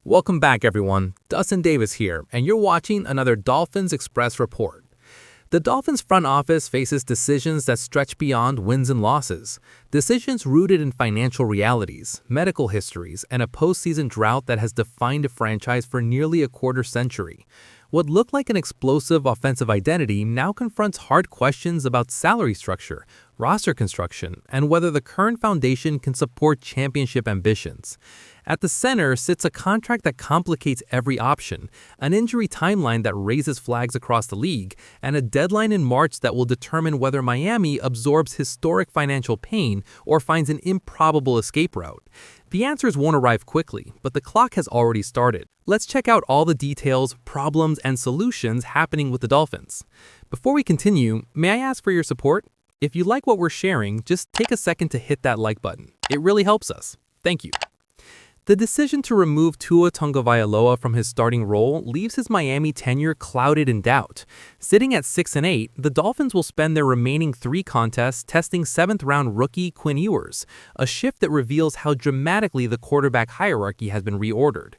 Welcome back, everyone. Dustin Davis here, and you're watching another Dolphins Express report. The Dolphins front office faces decisions that stretch beyond wins and losses. Decisions rooted in financial realities, medical histories, and a postseason drought that has defined a franchise for nearly a quarter century. What looked like an explosive offensive identity now confronts hard questions about salary structure, roster construction, and whether the current foundation can support championship ambitions. At the center sits a contract that complicates every option, an injury timeline that raises flags across the league, and a deadline in March that will determine whether Miami absorbs historic financial pain or finds an improbable escape route. The answers won't arrive quickly, but the clock has already started. Let's check out all the details, problems, and solutions happening with the Dolphins. Before we continue, may I ask for your support? If you like what we're sharing, just take a second to hit that like button. It really helps us. Thank you. The decision to remove Tua Tagovailoa from his starting role leaves his Miami tenure clouded in doubt. Sitting at 6-8, the Dolphins will spend their remaining 3 contests testing 7th-round rookie Quinn Ewers, a shift that reveals how dramatically the quarterback hierarchy has been reordered.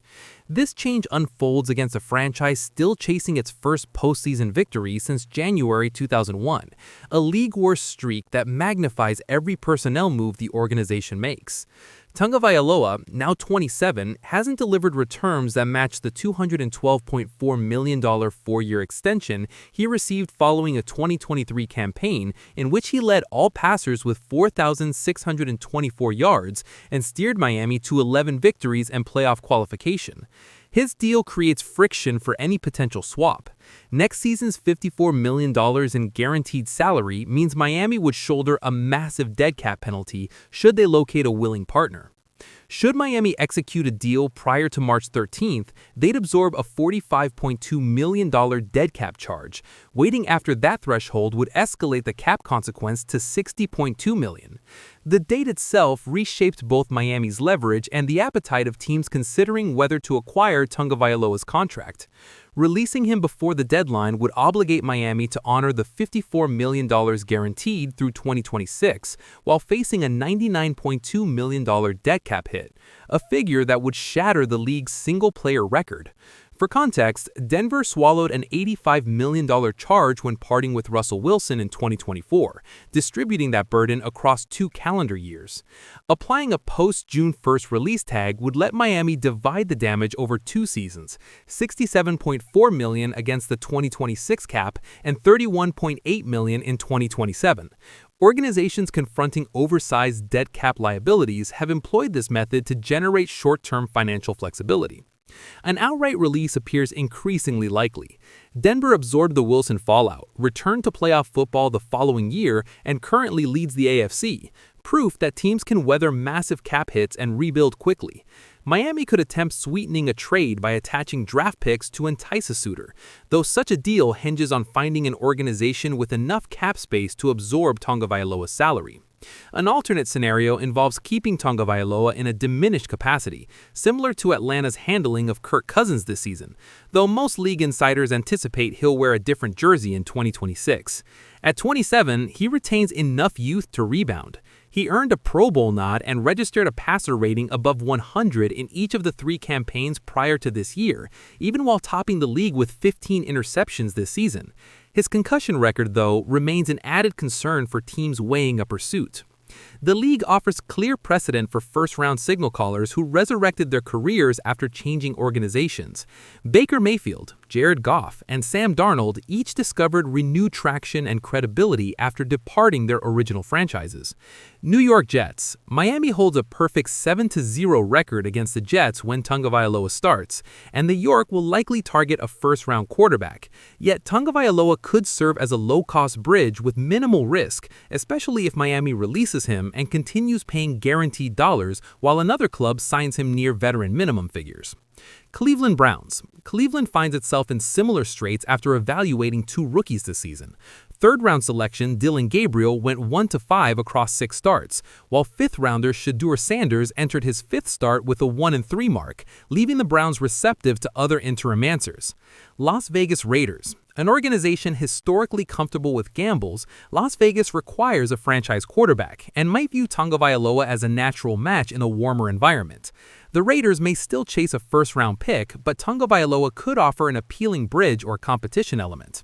This change unfolds against a franchise still chasing its first postseason victory since January 2001, a league-worst streak that magnifies every personnel move the organization makes. Tagovailoa, now 27, hasn't delivered returns that match the $212.4 million 4-year extension he received following a 2023 campaign in which he led all passers with 4,624 yards and steered Miami to 11 victories and playoff qualification. His deal creates friction for any potential swap. Next season's $54 million in guaranteed salary means Miami would shoulder a massive dead cap penalty should they locate a willing partner. Should Miami execute a deal prior to March 13th, they'd absorb a $45.2 million dead cap charge. Waiting after that threshold would escalate the cap consequence to $60.2 million. The date itself reshaped both Miami's leverage and the appetite of teams considering whether to acquire Tagovailoa's contract. Releasing him before the deadline would obligate Miami to honor the $54 million guaranteed through 2026, while facing a $99.2 million dead cap hit, a figure that would shatter the league's single-player record. For context, Denver swallowed an $85 million charge when parting with Russell Wilson in 2024, distributing that burden across 2 calendar years. Applying a post-June 1st release tag would let Miami divide the damage over 2 seasons, $67.4 million against the 2026 cap and $31.8 million in 2027. Organizations confronting oversized dead cap liabilities have employed this method to generate short-term financial flexibility. An outright release appears increasingly likely. Denver absorbed the Wilson fallout, returned to playoff football the following year, and currently leads the AFC, proof that teams can weather massive cap hits and rebuild quickly. Miami could attempt sweetening a trade by attaching draft picks to entice a suitor, though such a deal hinges on finding an organization with enough cap space to absorb Tagovailoa's salary. An alternate scenario involves keeping Tagovailoa in a diminished capacity, similar to Atlanta's handling of Kirk Cousins this season, though most league insiders anticipate he'll wear a different jersey in 2026. At 27, he retains enough youth to rebound. He earned a Pro Bowl nod and registered a passer rating above 100 in each of the 3 campaigns prior to this year, even while topping the league with 15 interceptions this season. His concussion record, though, remains an added concern for teams weighing a pursuit. The league offers clear precedent for first-round signal callers who resurrected their careers after changing organizations. Baker Mayfield, Jared Goff, and Sam Darnold each discovered renewed traction and credibility after departing their original franchises. New York Jets. Miami holds a perfect 7-0 record against the Jets when Tagovailoa starts, and the York will likely target a first-round quarterback. Yet Tagovailoa could serve as a low-cost bridge with minimal risk, especially if Miami releases him and continues paying guaranteed dollars while another club signs him near veteran minimum figures. Cleveland Browns. Cleveland finds itself in similar straits after evaluating 2 rookies this season. Third-round selection Dillon Gabriel went 1-5 across 6 starts, while fifth-rounder Shedeur Sanders entered his 5th start with a 1-3 mark, leaving the Browns receptive to other interim answers. Las Vegas Raiders. An organization historically comfortable with gambles, Las Vegas requires a franchise quarterback and might view Tagovailoa as a natural match in a warmer environment. The Raiders may still chase a first-round pick, but Tagovailoa could offer an appealing bridge or competition element.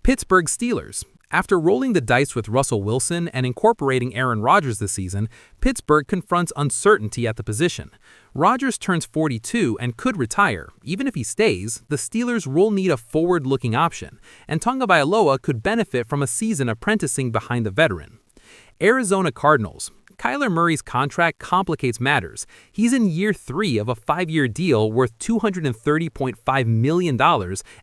Pittsburgh Steelers. After rolling the dice with Russell Wilson and incorporating Aaron Rodgers this season, Pittsburgh confronts uncertainty at the position. Rodgers turns 42 and could retire. Even if he stays, the Steelers will need a forward-looking option, and Tagovailoa could benefit from a season apprenticing behind the veteran. Arizona Cardinals. Kyler Murray's contract complicates matters. He's in year 3 of a 5-year deal worth $230.5 million,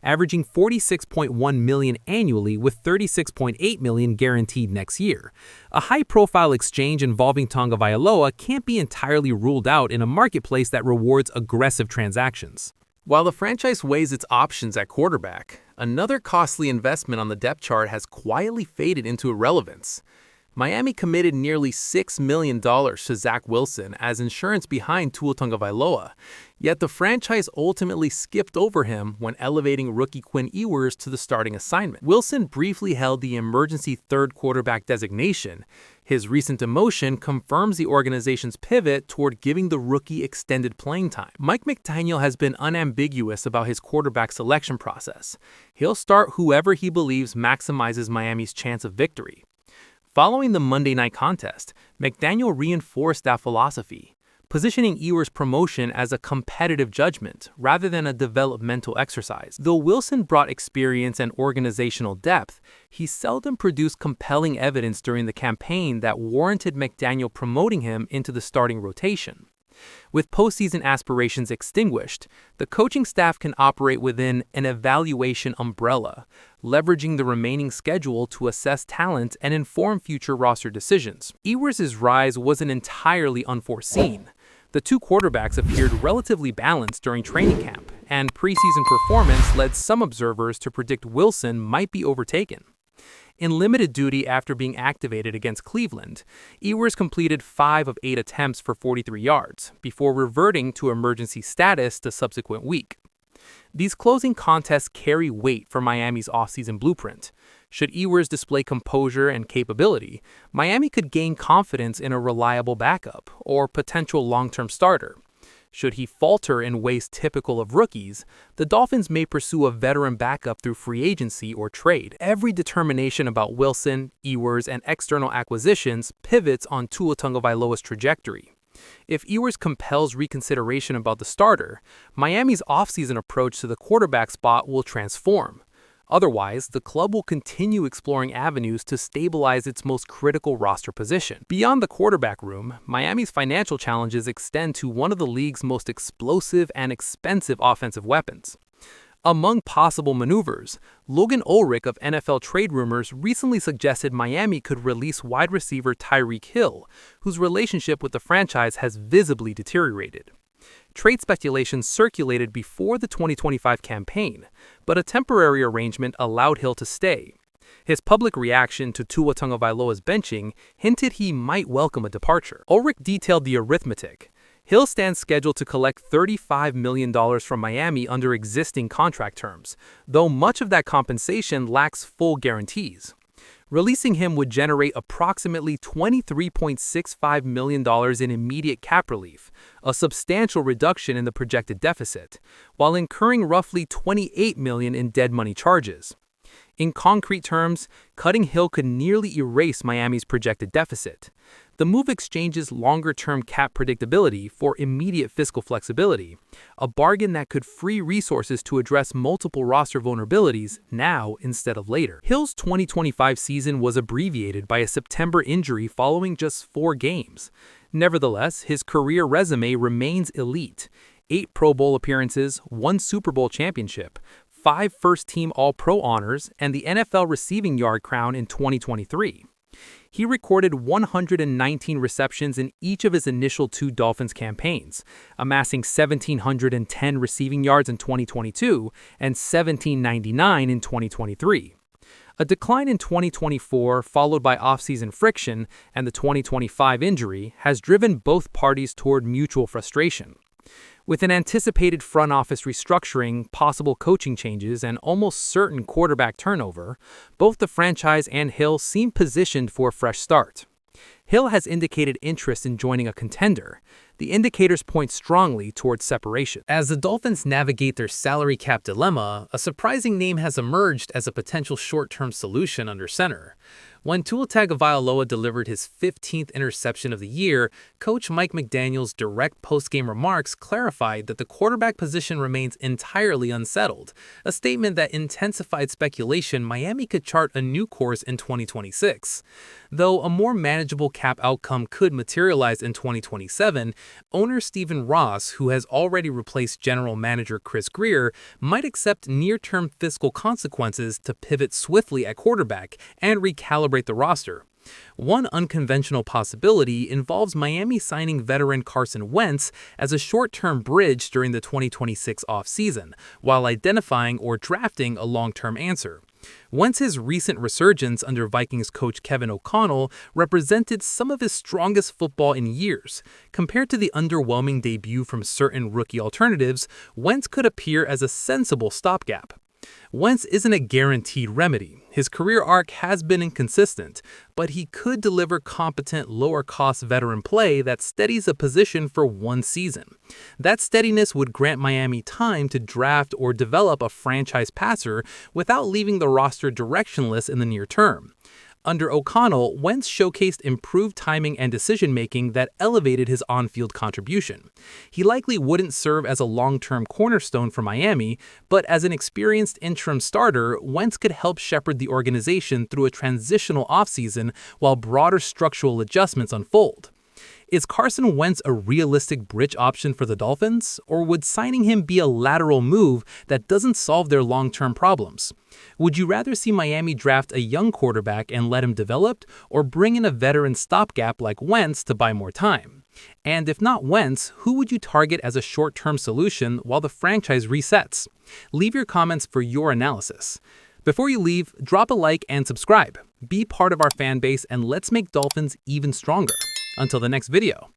averaging $46.1 million annually with $36.8 million guaranteed next year. A high-profile exchange involving Tagovailoa can't be entirely ruled out in a marketplace that rewards aggressive transactions. While the franchise weighs its options at quarterback, another costly investment on the depth chart has quietly faded into irrelevance. Miami committed nearly $6 million to Zach Wilson as insurance behind Tua Tagovailoa, yet the franchise ultimately skipped over him when elevating rookie Quinn Ewers to the starting assignment. Wilson briefly held the emergency third quarterback designation. His recent demotion confirms the organization's pivot toward giving the rookie extended playing time. Mike McDaniel has been unambiguous about his quarterback selection process. He'll start whoever he believes maximizes Miami's chance of victory. Following the Monday night contest, McDaniel reinforced that philosophy, positioning Ewers' promotion as a competitive judgment rather than a developmental exercise. Though Wilson brought experience and organizational depth, he seldom produced compelling evidence during the campaign that warranted McDaniel promoting him into the starting rotation. With postseason aspirations extinguished, the coaching staff can operate within an evaluation umbrella, leveraging the remaining schedule to assess talent and inform future roster decisions. Ewers' rise wasn't entirely unforeseen. The two quarterbacks appeared relatively balanced during training camp, and preseason performance led some observers to predict Wilson might be overtaken. In limited duty after being activated against Cleveland, Ewers completed 5 of 8 attempts for 43 yards, before reverting to emergency status the subsequent week. These closing contests carry weight for Miami's offseason blueprint. Should Ewers display composure and capability, Miami could gain confidence in a reliable backup or potential long-term starter. Should he falter in ways typical of rookies, the Dolphins may pursue a veteran backup through free agency or trade. Every determination about Wilson, Ewers, and external acquisitions pivots on Tua Tagovailoa's trajectory. If Ewers compels reconsideration about the starter, Miami's offseason approach to the quarterback spot will transform. Otherwise, the club will continue exploring avenues to stabilize its most critical roster position. Beyond the quarterback room, Miami's financial challenges extend to one of the league's most explosive and expensive offensive weapons. Among possible maneuvers, Logan Ulrich of NFL Trade Rumors recently suggested Miami could release wide receiver Tyreek Hill, whose relationship with the franchise has visibly deteriorated. Trade speculation circulated before the 2025 campaign, but a temporary arrangement allowed Hill to stay. His public reaction to Tua Tagovailoa's benching hinted he might welcome a departure. Ulrich detailed the arithmetic. Hill stands scheduled to collect $35 million from Miami under existing contract terms, though much of that compensation lacks full guarantees. Releasing him would generate approximately $23.65 million in immediate cap relief, a substantial reduction in the projected deficit, while incurring roughly $28 million in dead money charges. In concrete terms, cutting Hill could nearly erase Miami's projected deficit. The move exchanges longer-term cap predictability for immediate fiscal flexibility, a bargain that could free resources to address multiple roster vulnerabilities now instead of later. Hill's 2025 season was abbreviated by a September injury following just 4 games. Nevertheless, his career resume remains elite. 8 Pro Bowl appearances, 1 Super Bowl championship, 5 first-team All-Pro honors, and the NFL receiving yard crown in 2023. He recorded 119 receptions in each of his initial 2 Dolphins campaigns, amassing 1,710 receiving yards in 2022 and 1,799 in 2023. A decline in 2024, followed by offseason friction and the 2025 injury, has driven both parties toward mutual frustration. With an anticipated front office restructuring, possible coaching changes, and almost certain quarterback turnover, both the franchise and Hill seem positioned for a fresh start. Hill has indicated interest in joining a contender. The indicators point strongly towards separation. As the Dolphins navigate their salary cap dilemma, a surprising name has emerged as a potential short-term solution under center. When Tua Tagovailoa delivered his 15th interception of the year, Coach Mike McDaniel's direct post-game remarks clarified that the quarterback position remains entirely unsettled, a statement that intensified speculation Miami could chart a new course in 2026. Though a more manageable cap outcome could materialize in 2027, owner Stephen Ross, who has already replaced general manager Chris Grier, might accept near-term fiscal consequences to pivot swiftly at quarterback and recalibrate the roster. One unconventional possibility involves Miami signing veteran Carson Wentz as a short-term bridge during the 2026 offseason, while identifying or drafting a long-term answer. Wentz's recent resurgence under Vikings coach Kevin O'Connell represented some of his strongest football in years. Compared to the underwhelming debut from certain rookie alternatives, Wentz could appear as a sensible stopgap. Wentz isn't a guaranteed remedy. His career arc has been inconsistent, but he could deliver competent, lower-cost veteran play that steadies a position for one season. That steadiness would grant Miami time to draft or develop a franchise passer without leaving the roster directionless in the near term. Under O'Connell, Wentz showcased improved timing and decision-making that elevated his on-field contribution. He likely wouldn't serve as a long-term cornerstone for Miami, but as an experienced interim starter, Wentz could help shepherd the organization through a transitional offseason while broader structural adjustments unfold. Is Carson Wentz a realistic bridge option for the Dolphins, or would signing him be a lateral move that doesn't solve their long-term problems? Would you rather see Miami draft a young quarterback and let him develop, or bring in a veteran stopgap like Wentz to buy more time? And if not Wentz, who would you target as a short-term solution while the franchise resets? Leave your comments for your analysis. Before you leave, drop a like and subscribe. Be part of our fan base and let's make Dolphins even stronger. Until the next video.